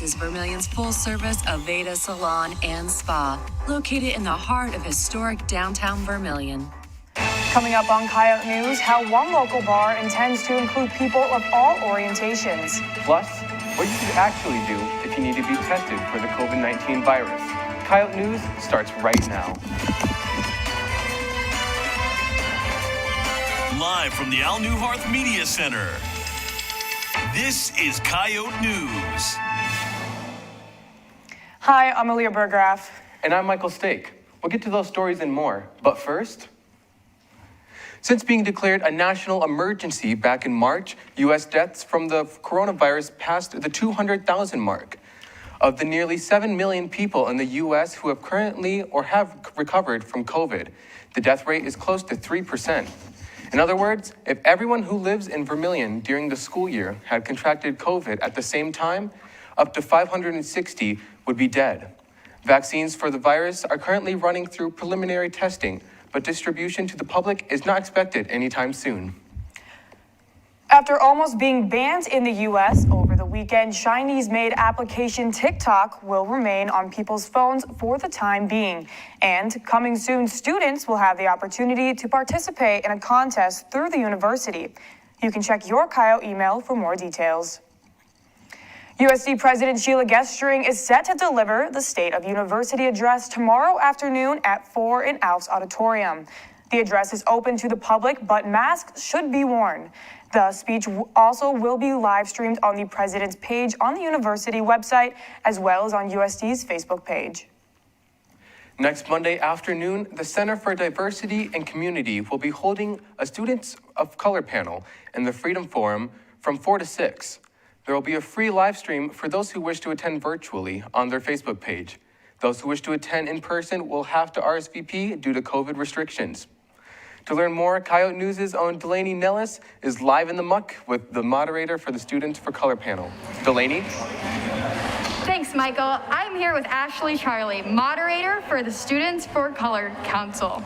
is Vermilion's full-service Aveda Salon and Spa, located in the heart of historic downtown Vermilion. Coming up on Coyote News, how one local bar intends to include people of all orientations. Plus, what you could actually do if you need to be tested for the COVID-19 virus. Coyote News starts right now. Live from the Al Newharth Media Center, this is Coyote News. Hi, I'm Aaliyah Bergraff. And I'm Michael Stake. We'll get to those stories and more, but first... Since being declared a national emergency back in March, U.S. deaths from the coronavirus passed the 200,000 mark. Of the nearly 7 million people in the U.S. who have currently or have recovered from COVID, the death rate is close to 3%. In other words, if everyone who lives in Vermilion during the school year had contracted COVID at the same time, up to 560 would be dead. Vaccines for the virus are currently running through preliminary testing, but distribution to the public is not expected anytime soon. After almost being banned in the U.S. over the weekend, Chinese-made application TikTok will remain on people's phones for the time being. And coming soon, students will have the opportunity to participate in a contest through the university. You can check your Coyote email for more details. USD President Sheila Gestring is set to deliver the State of University address tomorrow afternoon at 4 in Alf's Auditorium. The address is open to the public, but masks should be worn. The speech also will be live streamed on the president's page on the university website, as well as on USD's Facebook page. Next Monday afternoon, the Center for Diversity and Community will be holding a Students of Color panel in the Freedom Forum from 4 to 6. There will be a free live stream for those who wish to attend virtually on their Facebook page. Those who wish to attend in person will have to RSVP due to COVID restrictions. To learn more, Coyote News' own Delaney Nellis is live in the muck with the moderator for the Students for Color panel. Delaney? Thanks, Michael. I'm here with Ashley Charlie, moderator for the Students for Color Council.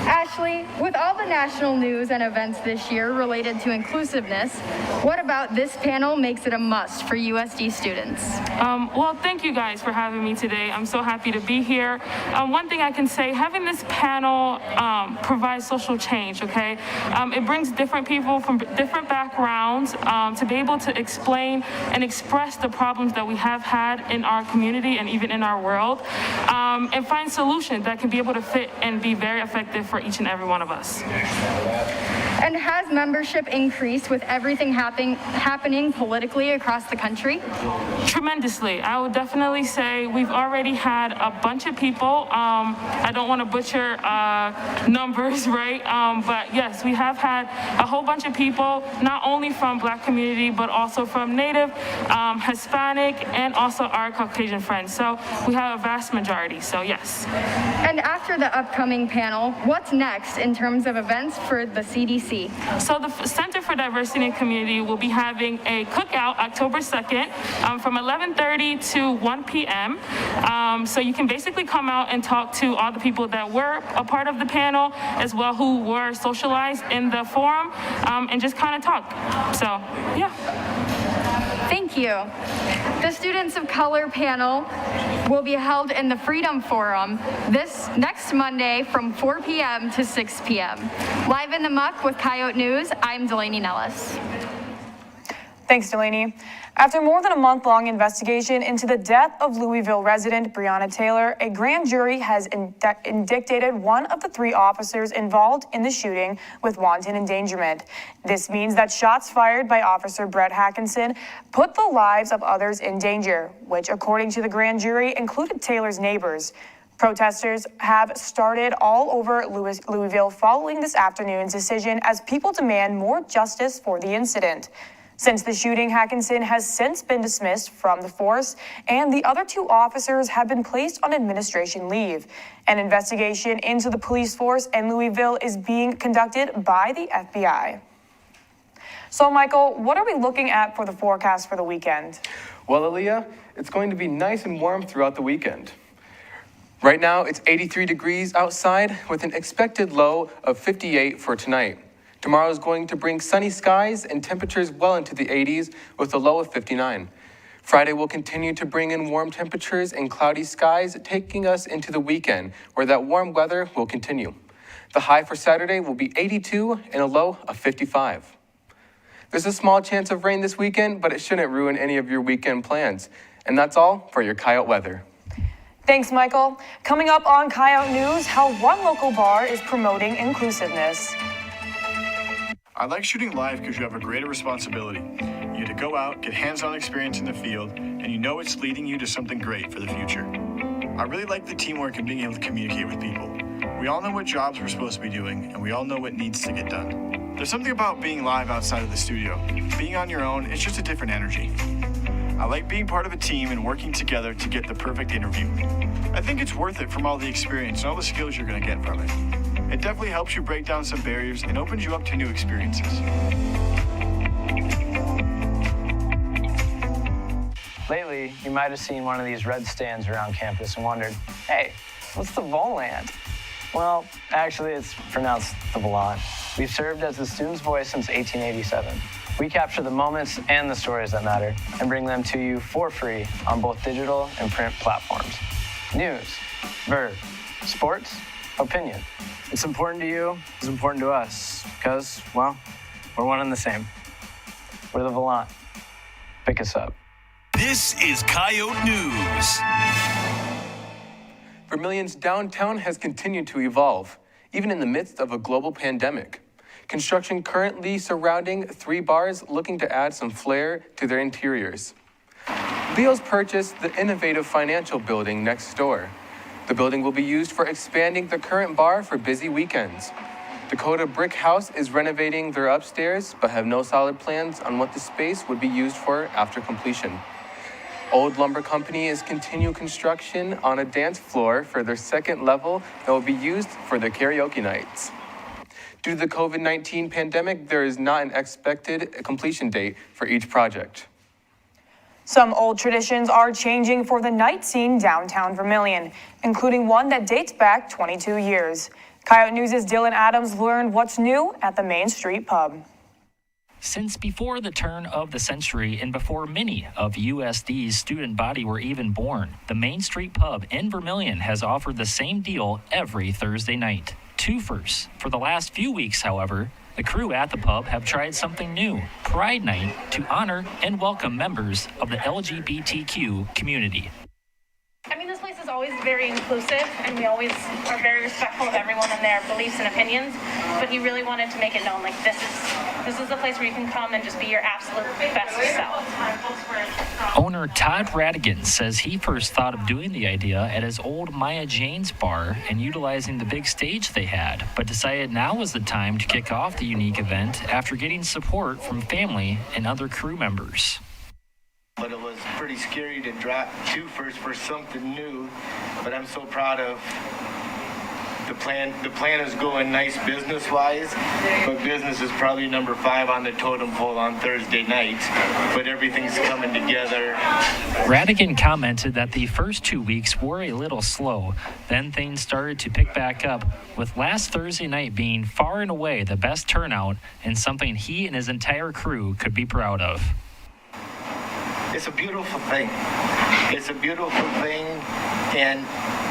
Ashley, with all the national news and events this year related to inclusiveness, what about this panel makes it a must for USD students? Well, thank you guys for having me today. I'm so happy to be here. One thing I can say, having this panel provides social change, okay? It brings different people from different backgrounds to be able to explain and express the problems that we have had in our community and even in our world, and find solutions that can be able to fit and be very effective for each and every one of us. And has membership increased with everything happening politically across the country? Tremendously. I would definitely say we've already had a bunch of people. I don't want to butcher numbers, right? But yes, we have had a whole bunch of people, not only from Black community, but also from Native, Hispanic, and also our Caucasian friends. So we have a vast majority, so yes. And after the upcoming panel, what's next in terms of events for the CDC? So the Center for Diversity and Community will be having a cookout October 2nd from 11:30 to 1 p.m. So you can basically come out and talk to all the people that were a part of the panel, as well who were socialized in the forum, and just kind of talk. So, yeah. Thank you. The Students of Color panel will be held in the Freedom Forum this next Monday from 4 p.m. to 6 p.m. Live in the muck with Coyote News, I'm Delaney Nellis. Thanks, Delaney. After more than a month-long investigation into the death of Louisville resident Breonna Taylor, a grand jury has indicted one of the 3 officers involved in the shooting with wanton endangerment. This means that shots fired by Officer Brett Hackinson put the lives of others in danger, which, according to the grand jury, included Taylor's neighbors. Protesters have started all over Louisville following this afternoon's decision as people demand more justice for the incident. Since the shooting, Hackinson has since been dismissed from the force, and the other 2 officers have been placed on administration leave. An investigation into the police force in Louisville is being conducted by the FBI. So, Michael, what are we looking at for the forecast for the weekend? Well, Aaliyah, it's going to be nice and warm throughout the weekend. Right now, it's 83 degrees outside with an expected low of 58 for tonight. Tomorrow is going to bring sunny skies and temperatures well into the 80s with a low of 59. Friday will continue to bring in warm temperatures and cloudy skies, taking us into the weekend, where that warm weather will continue. The high for Saturday will be 82 and a low of 55. There's a small chance of rain this weekend, but it shouldn't ruin any of your weekend plans. And that's all for your Coyote weather. Thanks, Michael. Coming up on Coyote News, how one local bar is promoting inclusiveness. I like shooting live because you have a greater responsibility. You get to go out, get hands-on experience in the field, and you know it's leading you to something great for the future. I really like the teamwork and being able to communicate with people. We all know what jobs we're supposed to be doing, and we all know what needs to get done. There's something about being live outside of the studio. Being on your own, it's just a different energy. I like being part of a team and working together to get the perfect interview. I think it's worth it from all the experience and all the skills you're going to get from it. It definitely helps you break down some barriers and opens you up to new experiences. Lately, you might have seen one of these red stands around campus and wondered, hey, what's the Volant? Well, actually, it's pronounced the Volant. We've served as the student's voice since 1887. We capture the moments and the stories that matter and bring them to you for free on both digital and print platforms. News, verb, sports, opinion. It's important to you, it's important to us, because, well, we're one and the same. We're the Volant. Pick us up. This is Coyote News. Vermilion's downtown has continued to evolve, even in the midst of a global pandemic. Construction currently surrounding 3 bars looking to add some flair to their interiors. Leo's purchased the innovative financial building next door. The building will be used for expanding the current bar for busy weekends. Dakota Brick House is renovating their upstairs, but have no solid plans on what the space would be used for after completion. Old Lumber Company is continuing construction on a dance floor for their second level that will be used for their karaoke nights. Due to the COVID-19 pandemic, there is not an expected completion date for each project. Some old traditions are changing for the night scene downtown Vermilion, including one that dates back 22 years. Coyote News' Dylan Adams learned what's new at the Main Street Pub. Since before the turn of the century and before many of USD's student body were even born, the Main Street Pub in Vermilion has offered the same deal every Thursday night. Twofers. For the last few weeks, however, the crew at the pub have tried something new, Pride Night, to honor and welcome members of the LGBTQ community. I mean, this place is always very inclusive, and we always are very respectful of everyone and their beliefs and opinions, but he really wanted to make it known, like, this is the place where you can come and just be your absolute best self. Owner Todd Radigan says he first thought of doing the idea at his old Maya Jane's bar and utilizing the big stage they had, but decided now was the time to kick off the unique event after getting support from family and other crew members. But it was pretty scary to drop Twofers for something new, but I'm so proud of the plan. The plan is going nice business-wise, but business is probably number 5 on the totem pole on Thursday nights, but everything's coming together. Radigan commented that the first 2 weeks were a little slow, then things started to pick back up, with last Thursday night being far and away the best turnout and something he and his entire crew could be proud of. It's a beautiful thing. It's a beautiful thing, and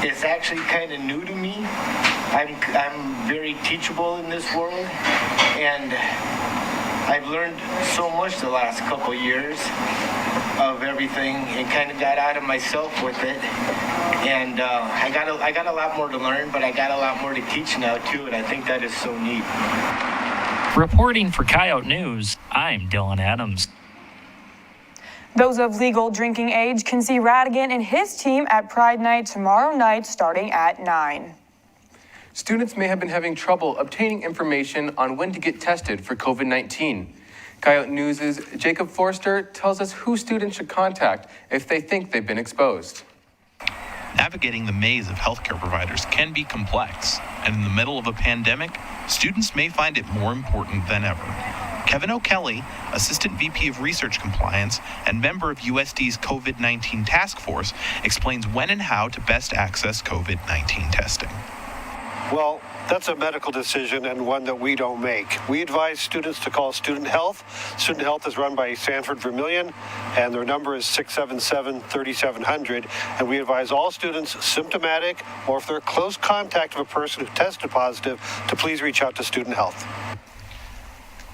it's actually kind of new to me. I'm very teachable in this world, and I've learned so much the last couple years of everything, and kind of got out of myself with it. And I got a lot more to learn, but I got a lot more to teach now too, and I think that is so neat. Reporting for Coyote News, I'm Dylan Adams. Those of legal drinking age can see Radigan and his team at Pride Night tomorrow night starting at 9. Students may have been having trouble obtaining information on when to get tested for COVID-19. Coyote News' Jacob Forster tells us who students should contact if they think they've been exposed. Navigating the maze of healthcare providers can be complex, and in the middle of a pandemic, students may find it more important than ever. Kevin O'Kelly, Assistant VP of Research Compliance and member of USD's COVID-19 Task Force, explains when and how to best access COVID-19 testing. Well, That's a medical decision and one that we don't make. We advise students to call Student Health. Student Health is run by Sanford Vermilion, and their number is 677-3700. And we advise all students symptomatic or if they're close contact of a person who tested positive to please reach out to Student Health.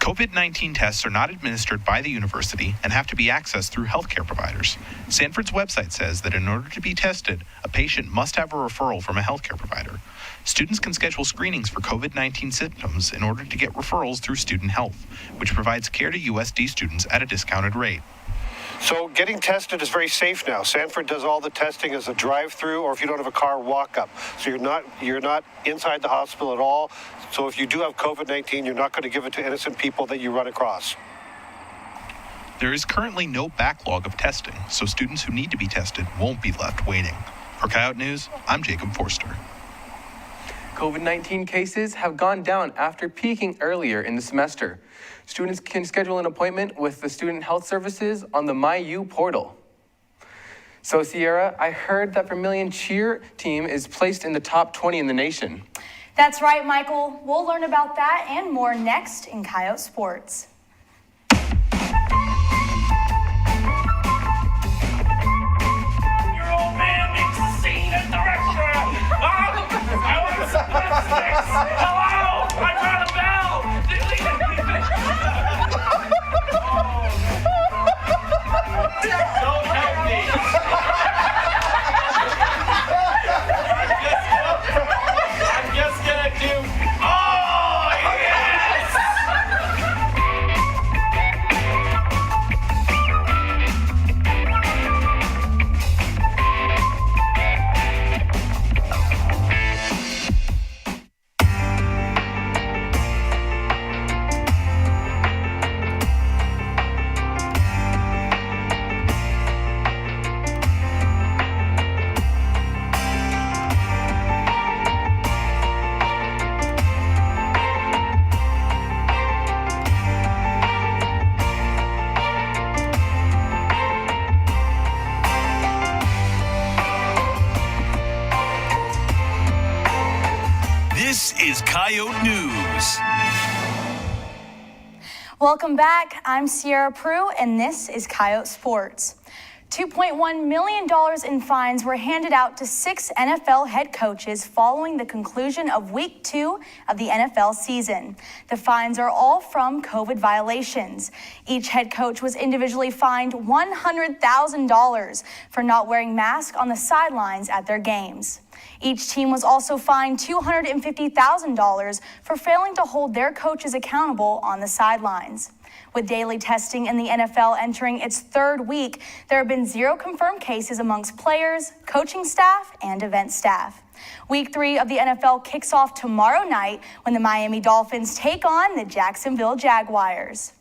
COVID-19 tests are not administered by the university and have to be accessed through healthcare providers. Sanford's website says that in order to be tested, a patient must have a referral from a healthcare provider. Students can schedule screenings for COVID-19 symptoms in order to get referrals through Student Health, which provides care to USD students at a discounted rate. So getting tested is very safe now. Sanford does all the testing as a drive-through, or if you don't have a car, walk up. So you're not inside the hospital at all. So if you do have COVID-19, you're not going to give it to innocent people that you run across. There is currently no backlog of testing, so students who need to be tested won't be left waiting. For Coyote News, I'm Jacob Forster. COVID-19 cases have gone down after peaking earlier in the semester. Students can schedule an appointment with the Student Health Services on the MyU portal. So Sierra, I heard that Vermilion cheer team is placed in the top 20 in the nation. That's right, Michael. We'll learn about that and more next in Coyote Sports. Your old man makes a scene at the restaurant. I want some breadsticks. Hello, I got a bell. Don't help me. I'm just gonna do. Oh yes! This is Coyote News. Welcome back. I'm Sierra Prue, and this is Coyote Sports. $2.1 million in fines were handed out to 6 NFL head coaches following the conclusion of Week 2 of the NFL season. The fines are all from COVID violations. Each head coach was individually fined $100,000 for not wearing masks on the sidelines at their games. Each team was also fined $250,000 for failing to hold their coaches accountable on the sidelines. With daily testing in the NFL entering its 3rd week, there have been 0 confirmed cases amongst players, coaching staff, and event staff. Week 3 of the NFL kicks off tomorrow night when the Miami Dolphins take on the Jacksonville Jaguars.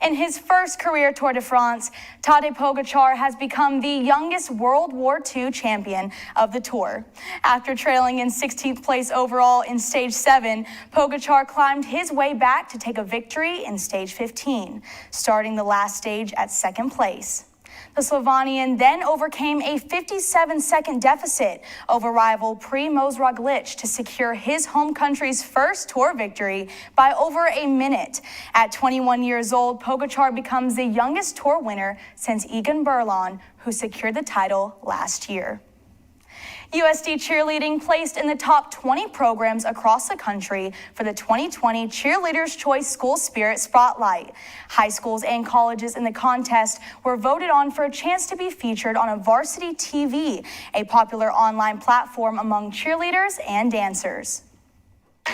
In his first career Tour de France, Tadej Pogačar has become the youngest World War II champion of the Tour. After trailing in 16th place overall in Stage 7, Pogačar climbed his way back to take a victory in Stage 15, starting the last stage at 2nd place. The Slovenian then overcame a 57-second deficit over rival Primož Roglič to secure his home country's first Tour victory by over a minute. At 21 years old, Pogačar becomes the youngest Tour winner since Egan Bernal, who secured the title last year. USD Cheerleading placed in the top 20 programs across the country for the 2020 Cheerleaders' Choice School Spirit Spotlight. High schools and colleges in the contest were voted on for a chance to be featured on a Varsity TV, a popular online platform among cheerleaders and dancers.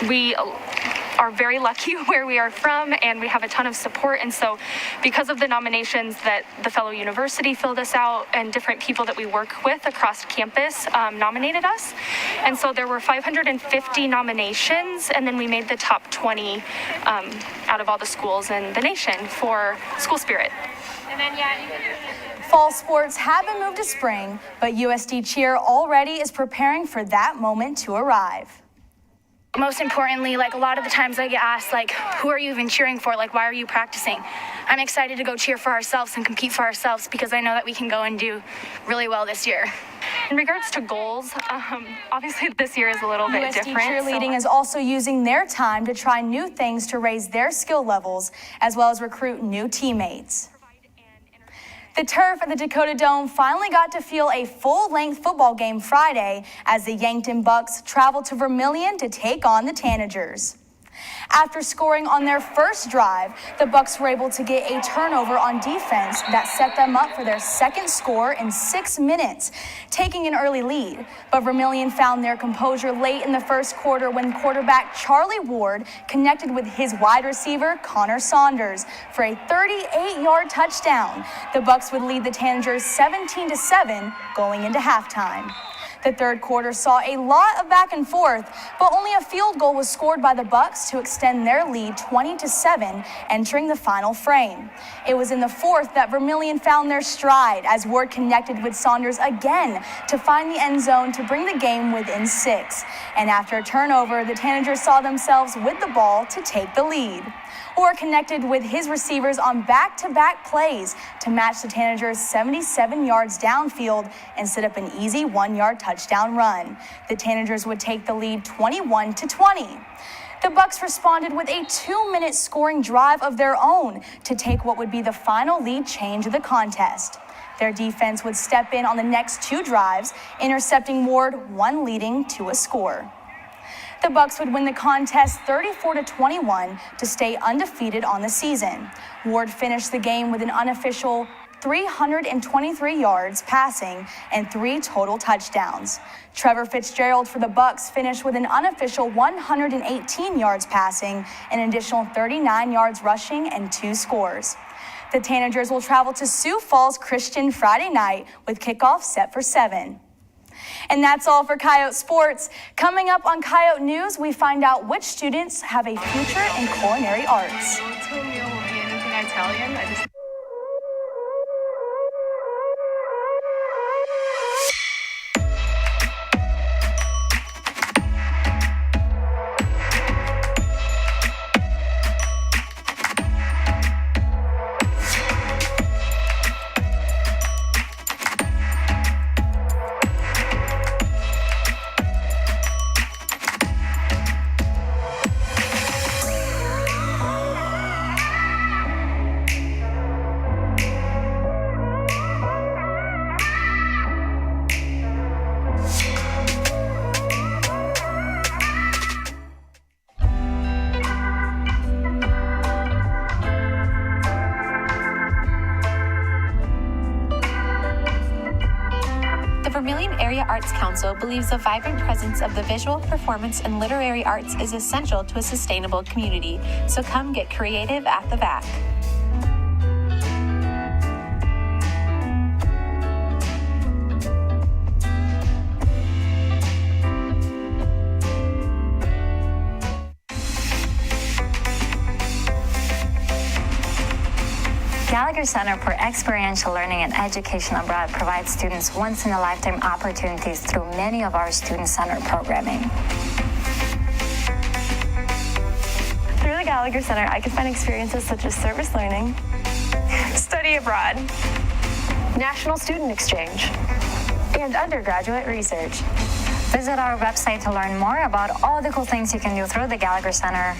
We are very lucky where we are from, and we have a ton of support. And so because of the nominations that the fellow university filled us out and different people that we work with across campus nominated us. And so there were 550 nominations, and then we made the top 20 out of all the schools in the nation for School Spirit. And then, fall sports have been moved to spring, but USD Cheer already is preparing for that moment to arrive. Most importantly, like a lot of the times I get asked, like, who are you even cheering for? Like, why are you practicing? I'm excited to go cheer for ourselves and compete for ourselves because I know that we can go and do really well this year. In regards to goals, obviously this year is a little bit USD different. Cheerleading is also using their time to try new things to raise their skill levels, as well as recruit new teammates. The turf at the Dakota Dome finally got to feel a full-length football game Friday as the Yankton Bucks traveled to Vermilion to take on the Tanagers. After scoring on their first drive, the Bucks were able to get a turnover on defense that set them up for their second score in 6 minutes, taking an early lead. But Vermilion found their composure late in the first quarter when quarterback Charlie Ward connected with his wide receiver Connor Saunders for a 38-yard touchdown. The Bucks would lead the Tanagers 17-7 going into halftime. The third quarter saw a lot of back and forth, but only a field goal was scored by the Bucks to extend their lead 20-7, entering the final frame. It was in the fourth that Vermilion found their stride as Ward connected with Saunders again to find the end zone to bring the game within 6. And after a turnover, the Tanagers saw themselves with the ball to take the lead. Or connected with his receivers on back-to-back plays to match the Tanagers 77 yards downfield and set up an easy 1-yard touchdown run. The Tanagers would take the lead 21-20. The Bucks responded with a 2-minute scoring drive of their own to take what would be the final lead change of the contest. Their defense would step in on the next 2 drives, intercepting Ward, one leading to a score. The Bucks would win the contest 34-21 to stay undefeated on the season. Ward finished the game with an unofficial 323 yards passing and 3 total touchdowns. Trevor Fitzgerald for the Bucks finished with an unofficial 118 yards passing, an additional 39 yards rushing, and 2 scores. The Tanagers will travel to Sioux Falls Christian Friday night with kickoff set for 7. And that's all for Coyote Sports. Coming up on Coyote News, we find out which students have a future in culinary arts. Go-to meal will be anything Italian. Vermilion Area Arts Council believes the vibrant presence of the visual, performance, and literary arts is essential to a sustainable community, so come get creative at the VAC. Gallagher Center for Experiential Learning and Education Abroad provides students once-in-a-lifetime opportunities through many of our student-centered programming. Through the Gallagher Center, I can find experiences such as service learning, study abroad, national student exchange, and undergraduate research. Visit our website to learn more about all the cool things you can do through the Gallagher Center.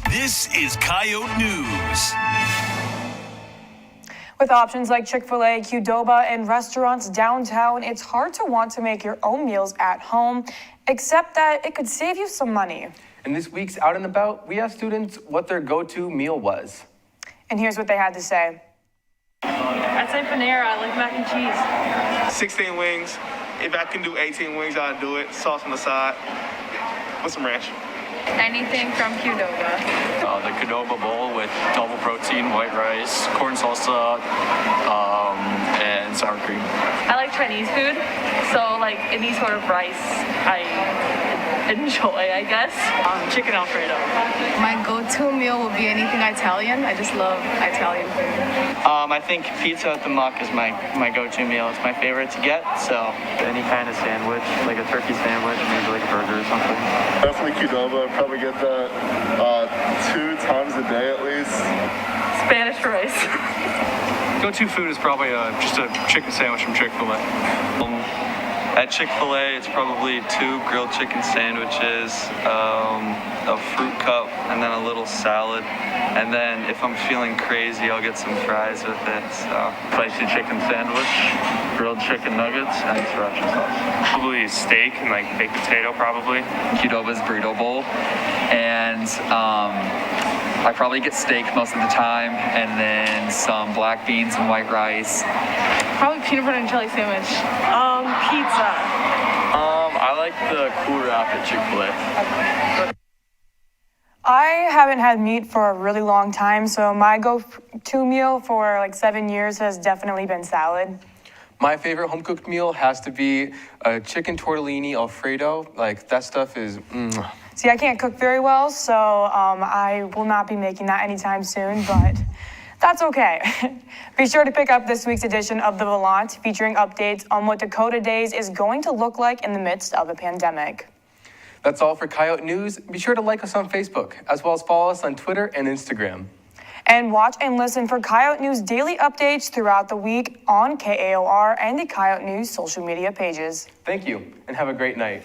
This is Coyote News. With options like Chick-fil-A, Qdoba, and restaurants downtown, it's hard to want to make your own meals at home, except that it could save you some money. In this week's Out and About, we asked students what their go-to meal was. And here's what they had to say. I'd say Panera. I like mac and cheese. 16 wings. If I can do 18 wings, I'd do it. Sauce on the side with some ranch. Anything from Qdoba. The Qdoba bowl with double protein, white rice, corn salsa, and sour cream. I like Chinese food, so like any sort of rice I enjoy, I guess. Chicken Alfredo. My go-to meal will be anything Italian. I just love Italian food. I think pizza at the Muck is my go-to meal. It's my favorite to get, so. Any kind of sandwich, like a turkey sandwich, maybe like a burger or something. Definitely Qdoba. Probably get that 2 times a day at least. Spanish rice. Go-to food is probably just a chicken sandwich from Chick-fil-A. At Chick-fil-A, it's probably 2 grilled chicken sandwiches, a fruit cup, and then a little salad. And then if I'm feeling crazy, I'll get some fries with it. So, Spicy chicken sandwich, grilled chicken nuggets, and sriracha sauce. Probably steak and like baked potato, probably. Qdoba's burrito bowl, and I probably get steak most of the time, and then some black beans and white rice. Probably peanut butter and jelly sandwich. Pizza. I like the Cool Wrap at Chick-fil-A. I haven't had meat for a really long time, so my go-to meal for like 7 years has definitely been salad. My favorite home-cooked meal has to be a chicken tortellini Alfredo. Like, that stuff is, See, I can't cook very well, so I will not be making that anytime soon, but that's okay. Be sure to pick up this week's edition of The Volant, featuring updates on what Dakota Days is going to look like in the midst of a pandemic. That's all for Coyote News. Be sure to like us on Facebook, as well as follow us on Twitter and Instagram. And watch and listen for Coyote News daily updates throughout the week on KAOR and the Coyote News social media pages. Thank you, and have a great night.